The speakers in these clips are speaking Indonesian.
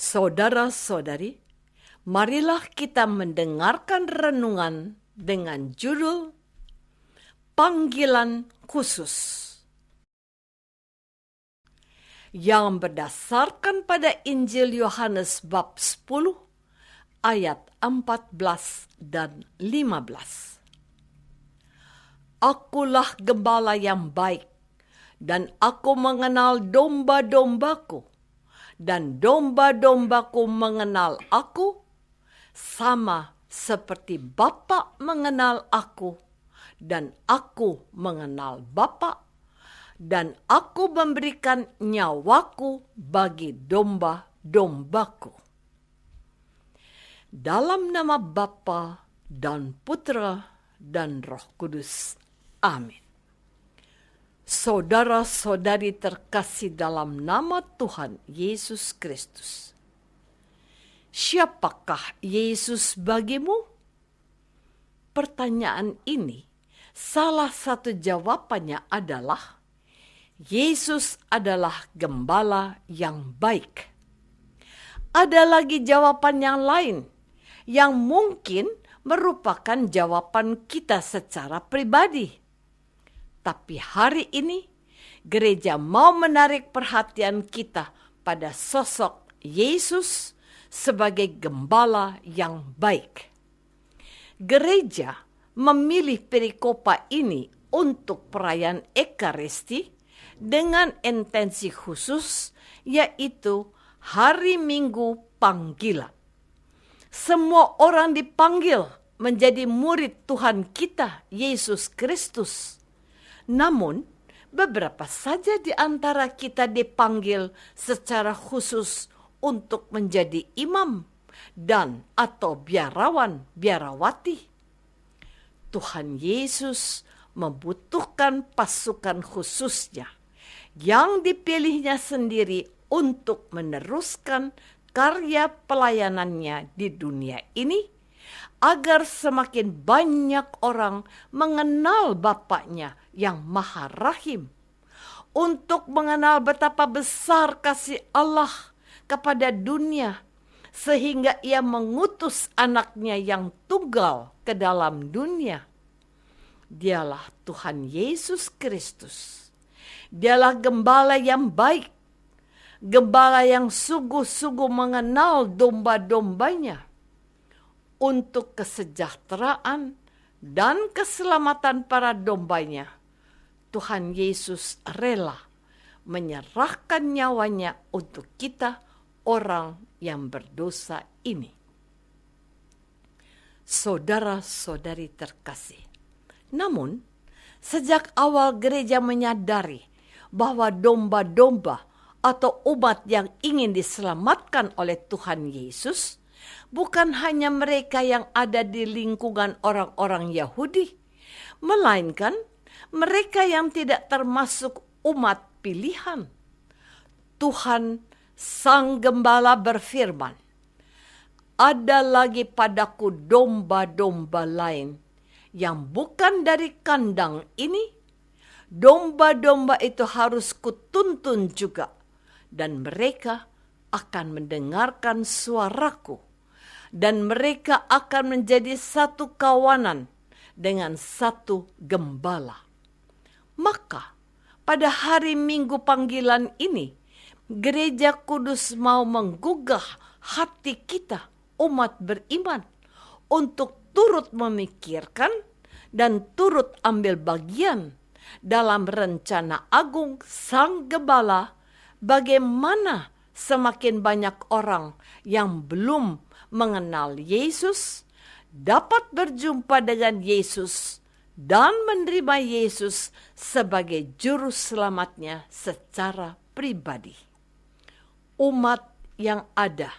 Saudara-saudari, marilah kita mendengarkan renungan dengan judul Panggilan Khusus yang berdasarkan pada Injil Yohanes bab 10 ayat 14 dan 15. Akulah gembala yang baik, dan aku mengenal domba-dombaku, dan domba-dombaku mengenal aku, sama seperti Bapa mengenal aku, dan aku mengenal Bapa, dan aku memberikan nyawaku bagi domba-dombaku. Dalam nama Bapa dan Putra dan Roh Kudus. Amin. Saudara-saudari terkasih dalam nama Tuhan Yesus Kristus. Siapakah Yesus bagimu? Pertanyaan ini, salah satu jawabannya adalah Yesus adalah gembala yang baik. Ada lagi jawaban yang lain yang mungkin merupakan jawaban kita secara pribadi. Tapi hari ini, gereja mau menarik perhatian kita pada sosok Yesus sebagai gembala yang baik. Gereja memilih perikopa ini untuk perayaan Ekaristi dengan intensi khusus, yaitu hari Minggu Panggilan. Semua orang dipanggil menjadi murid Tuhan kita, Yesus Kristus. Namun, beberapa saja di antara kita dipanggil secara khusus untuk menjadi imam dan atau biarawan, biarawati. Tuhan Yesus membutuhkan pasukan khususnya yang dipilihnya sendiri untuk meneruskan karya pelayanannya di dunia ini, agar semakin banyak orang mengenal Bapaknya yang Maha Rahim, untuk mengenal betapa besar kasih Allah kepada dunia, sehingga Ia mengutus anaknya yang tunggal ke dalam dunia. Dialah Tuhan Yesus Kristus. Dialah gembala yang baik, gembala yang sungguh-sungguh mengenal domba-dombanya. Untuk kesejahteraan dan keselamatan para dombanya, Tuhan Yesus rela menyerahkan nyawanya untuk kita, orang yang berdosa ini. Saudara-saudari terkasih, namun sejak awal gereja menyadari bahwa domba-domba atau umat yang ingin diselamatkan oleh Tuhan Yesus bukan hanya mereka yang ada di lingkungan orang-orang Yahudi, melainkan mereka yang tidak termasuk umat pilihan. Tuhan Sang Gembala berfirman, "Ada lagi padaku domba-domba lain yang bukan dari kandang ini. Domba-domba itu harus kutuntun juga, dan mereka akan mendengarkan suaraku, dan mereka akan menjadi satu kawanan dengan satu gembala." Maka pada hari Minggu Panggilan ini, Gereja Kudus mau menggugah hati kita, umat beriman, untuk turut memikirkan dan turut ambil bagian dalam rencana agung Sang Gembala, bagaimana semakin banyak orang yang belum mengenal Yesus dapat berjumpa dengan Yesus dan menerima Yesus sebagai juru selamatnya secara pribadi. Umat yang ada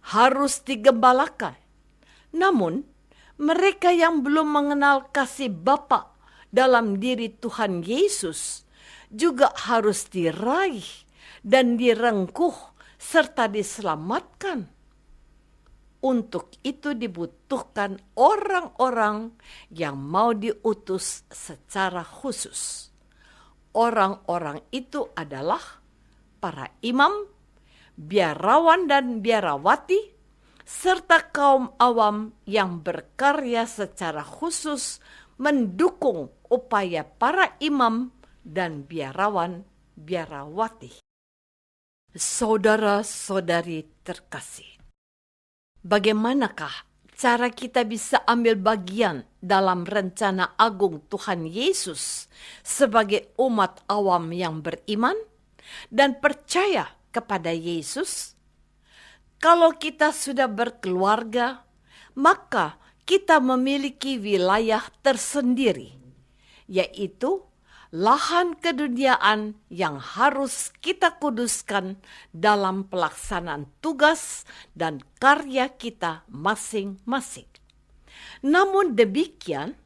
harus digembalakan. Namun, mereka yang belum mengenal kasih Bapa dalam diri Tuhan Yesus juga harus diraih dan direngkuh serta diselamatkan. Untuk itu dibutuhkan orang-orang yang mau diutus secara khusus. Orang-orang itu adalah para imam, biarawan dan biarawati, serta kaum awam yang berkarya secara khusus mendukung upaya para imam dan biarawan biarawati. Saudara-saudari terkasih, bagaimanakah cara kita bisa ambil bagian dalam rencana agung Tuhan Yesus sebagai umat awam yang beriman dan percaya kepada Yesus? Kalau kita sudah berkeluarga, maka kita memiliki wilayah tersendiri, yaitu lahan keduniaan yang harus kita kuduskan dalam pelaksanaan tugas dan karya kita masing-masing. Namun demikian,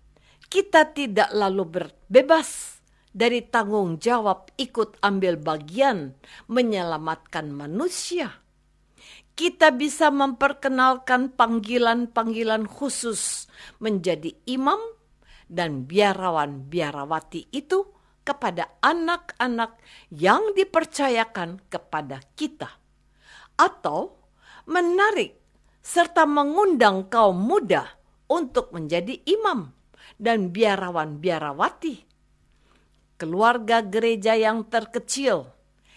kita tidak lalu bebas dari tanggung jawab ikut ambil bagian menyelamatkan manusia. Kita bisa memperkenalkan panggilan-panggilan khusus menjadi imam dan biarawan-biarawati itu kepada anak-anak yang dipercayakan kepada kita, atau menarik serta mengundang kaum muda untuk menjadi imam dan biarawan-biarawati. Keluarga gereja yang terkecil,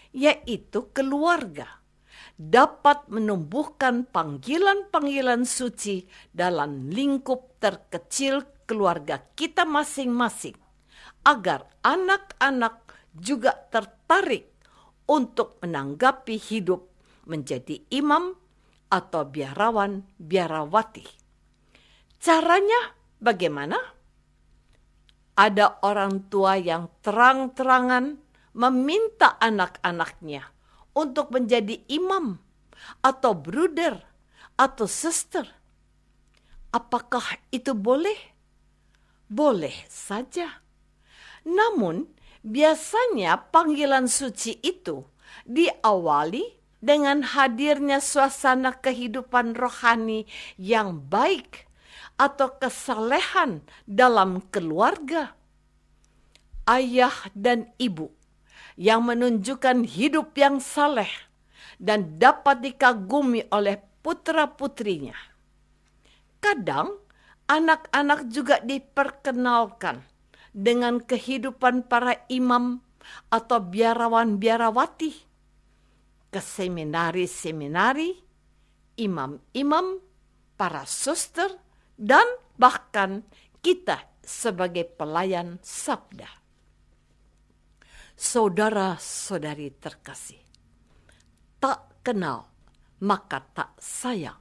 yaitu keluarga, dapat menumbuhkan panggilan-panggilan suci dalam lingkup terkecil keluarga kita masing-masing, agar anak-anak juga tertarik untuk menanggapi hidup menjadi imam atau biarawan biarawati. Caranya bagaimana? Ada orang tua yang terang-terangan meminta anak-anaknya untuk menjadi imam atau bruder atau suster. Apakah itu boleh? Boleh saja. Namun, biasanya panggilan suci itu diawali dengan hadirnya suasana kehidupan rohani yang baik atau kesalehan dalam keluarga. Ayah dan ibu yang menunjukkan hidup yang saleh dan dapat dikagumi oleh putra-putrinya. Kadang, anak-anak juga diperkenalkan dengan kehidupan para imam atau biarawan-biarawati ke seminari-seminari, imam-imam, para suster, dan bahkan kita sebagai pelayan sabda. Saudara-saudari terkasih, tak kenal maka tak sayang.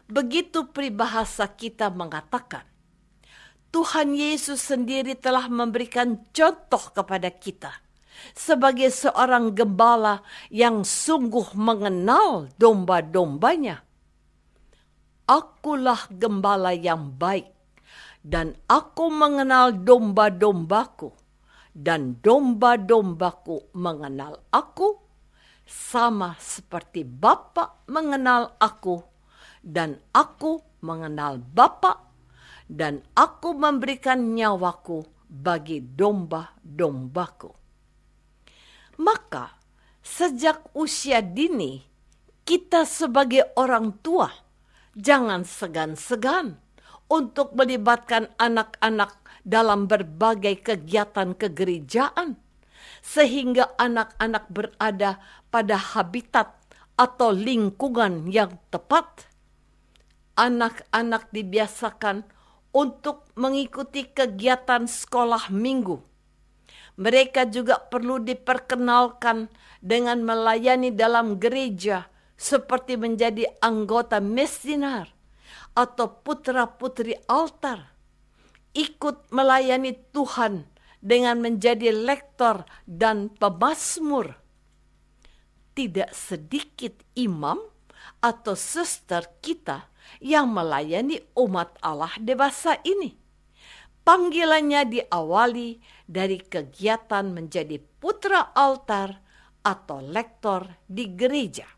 Begitu peribahasa kita mengatakan. Tuhan Yesus sendiri telah memberikan contoh kepada kita sebagai seorang gembala yang sungguh mengenal domba-dombanya. Akulah gembala yang baik, dan aku mengenal domba-dombaku, dan domba-dombaku mengenal aku, sama seperti Bapa mengenal aku, dan aku mengenal Bapa, dan aku memberikan nyawaku bagi domba-dombaku. Maka, sejak usia dini, kita sebagai orang tua jangan segan-segan untuk melibatkan anak-anak dalam berbagai kegiatan kegerejaan, sehingga anak-anak berada pada habitat atau lingkungan yang tepat. Anak-anak dibiasakan untuk mengikuti kegiatan sekolah minggu. Mereka juga perlu diperkenalkan dengan melayani dalam gereja seperti menjadi anggota mesinar atau putra-putri altar. Ikut melayani Tuhan dengan menjadi lektor dan pemazmur. Tidak sedikit imam atau suster kita yang melayani umat Allah dewasa ini. Panggilannya diawali dari kegiatan menjadi putra altar atau lektor di gereja.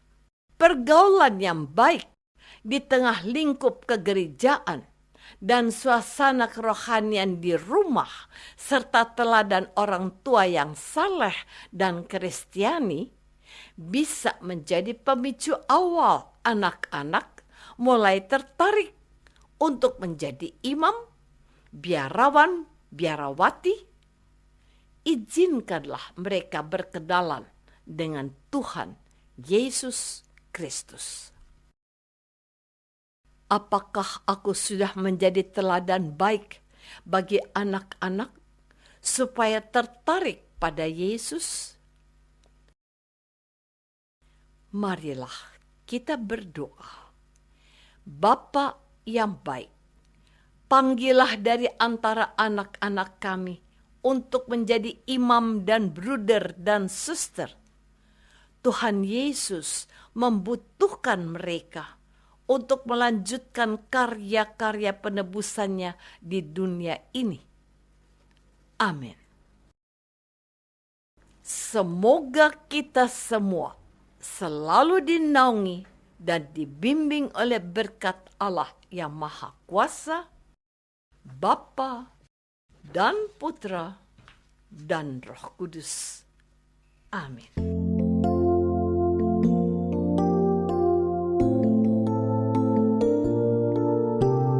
Pergaulan yang baik di tengah lingkup kegerejaan dan suasana kerohanian di rumah serta teladan orang tua yang saleh dan kristiani bisa menjadi pemicu awal anak-anak mulai tertarik untuk menjadi imam, biarawan, biarawati. Izinkanlah mereka berkenalan dengan Tuhan Yesus Kristus. Apakah aku sudah menjadi teladan baik bagi anak-anak supaya tertarik pada Yesus? Marilah kita berdoa. Bapa yang baik, panggillah dari antara anak-anak kami untuk menjadi imam dan bruder dan suster. Tuhan Yesus membutuhkan mereka untuk melanjutkan karya-karya penebusannya di dunia ini. Amin. Semoga kita semua selalu dinaungi dan dibimbing oleh berkat Allah yang Maha Kuasa, Bapa dan Putra dan Roh Kudus. Amin.